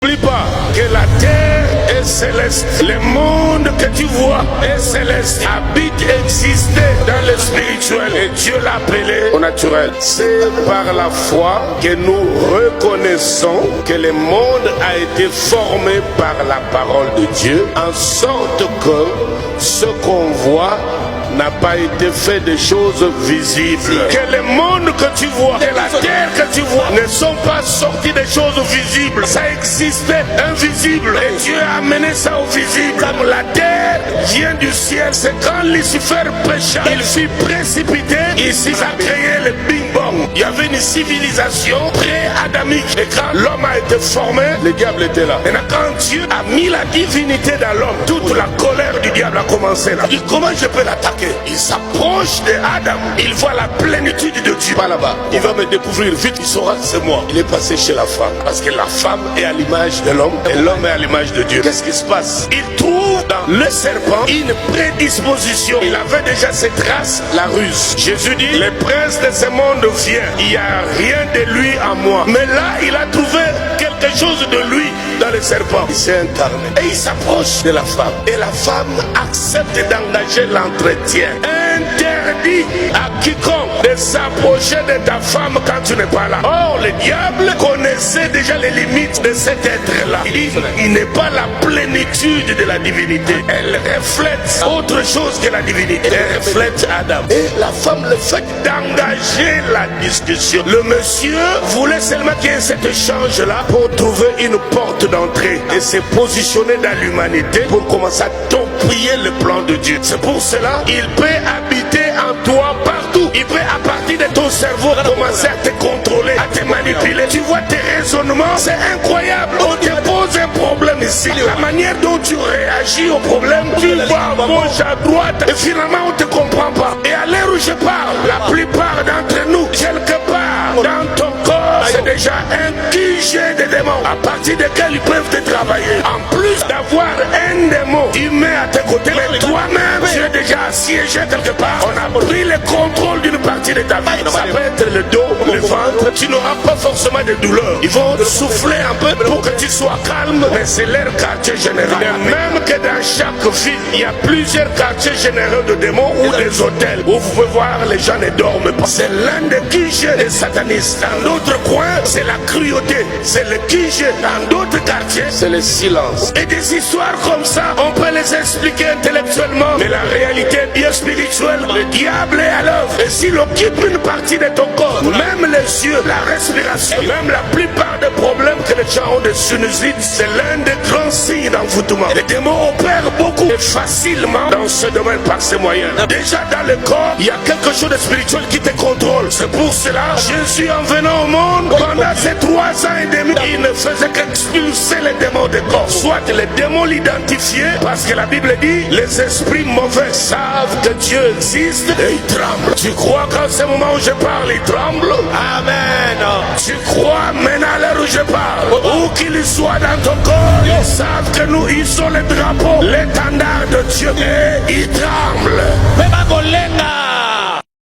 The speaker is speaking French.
N'oublie pas que la terre est céleste. Le monde que tu vois est céleste. Habite, existait dans le spirituel. Et Dieu l'a appelé au naturel. C'est par la foi que nous reconnaissons que le monde a été formé par la parole de Dieu, en sorte que ce qu'on voit n'a pas été fait de choses visibles. Que le monde que tu vois, que la terre que tu vois, ne sont pas sortis des choses visibles. Ça existait invisible. Et Dieu a amené ça au visible. Comme la terre vient du ciel, c'est quand Lucifer pécha, il fut précipité. Ici, ça a créé le Big Bang. Il y avait une civilisation pré-adamique. Et quand l'homme a été formé, le diable était là. Et quand Dieu a mis la divinité dans l'homme, toute la colère du diable a commencé là. Il dit, comment je peux l'attaquer? Il s'approche de Adam, il voit la plénitude de Dieu. Pas là-bas, il va me découvrir vite, il saura que c'est moi. Il est passé chez la femme, parce que la femme est à l'image de l'homme et l'homme est à l'image de Dieu. Qu'est-ce qui se passe? Il trouve dans le serpent une prédisposition. Il avait déjà ses traces, la ruse. Jésus dit, le prince de ce monde vient, il n'y a rien de lui en moi. Mais là, il a trouvé quelque chose de lui dans le serpent. Il s'est incarné et il s'approche de la femme. Et la femme accepte d'engager l'entretien. Interdit à quiconque de s'approcher de ta femme quand tu n'es pas là. Or, le diable connaissait déjà les limites de cet être-là. Il n'est pas la plénitude de la divinité. Elle reflète autre chose que la divinité. Elle reflète Adam. Et la femme, le fait d'engager la discussion. Le monsieur voulait seulement qu'il y ait cet échange-là pour trouver une porte d'entrée et se positionner dans l'humanité pour commencer à t'appuyer le plan de Dieu. C'est pour cela qu'il peut habiter en toi partout. Il peut à partir de ton cerveau commencer à te contrôler, à te manipuler. Tu vois tes raisonnements, c'est incroyable. On te pose un problème ici. La manière dont tu réagis au problème, tu vas à gauche, à droite et finalement on ne te comprend pas. Et à l'heure où je parle, la plupart d'entre nous, quelque part dans ton corps, c'est déjà un QG de démons à partir desquels ils peuvent te travailler. En plus d'avoir un démon humain à tes côtés, mais toi-même, tu es déjà assiégé quelque part. On a pris le contrôle d'une partie de ta vie. Ça peut être le dos, le ventre. Tu n'auras pas forcément de douleur. Ils vont te souffler un peu pour que tu sois calme, mais c'est leur quartier général. Et même que dans chaque ville, il y a plusieurs quartiers généraux de démons ou des hôtels où vous pouvez voir les gens ne dorment pas. C'est l'un des QG des satanistes. Dans d'autres coins, c'est la cruauté. C'est le QG. Dans d'autres quartiers, c'est le silence. Et des histoires comme ça, on peut les expliquer intellectuellement, mais la réalité est bien spirituelle. Le diable est à l'œuvre. Et s'il occupe une partie de ton corps, même les yeux, la respiration, même la plupart des problèmes que les gens ont de sinusite, c'est l'un des grands signes d'envoûtement. Les démons opèrent beaucoup et facilement dans ce domaine par ces moyens. Déjà dans le corps, il y a quelque chose de spirituel qui te contrôle. C'est pour cela, Jésus en venant au monde, pendant ces 3 ans et demi, il ne faisait qu'expulser les démons des corps. Soit les démons l'identifiaient, parce que la Bible dit, les esprits mauvais savent que Dieu existe et ils tremblent. Tu crois qu'en ce moment où je parle, ils tremblent? Amen. Tu crois maintenant à l'heure où je parle, où qu'ils soient dans ton corps, ils savent que nous, ils sont les drapeaux, l'étendard de Dieu et ils tremblent.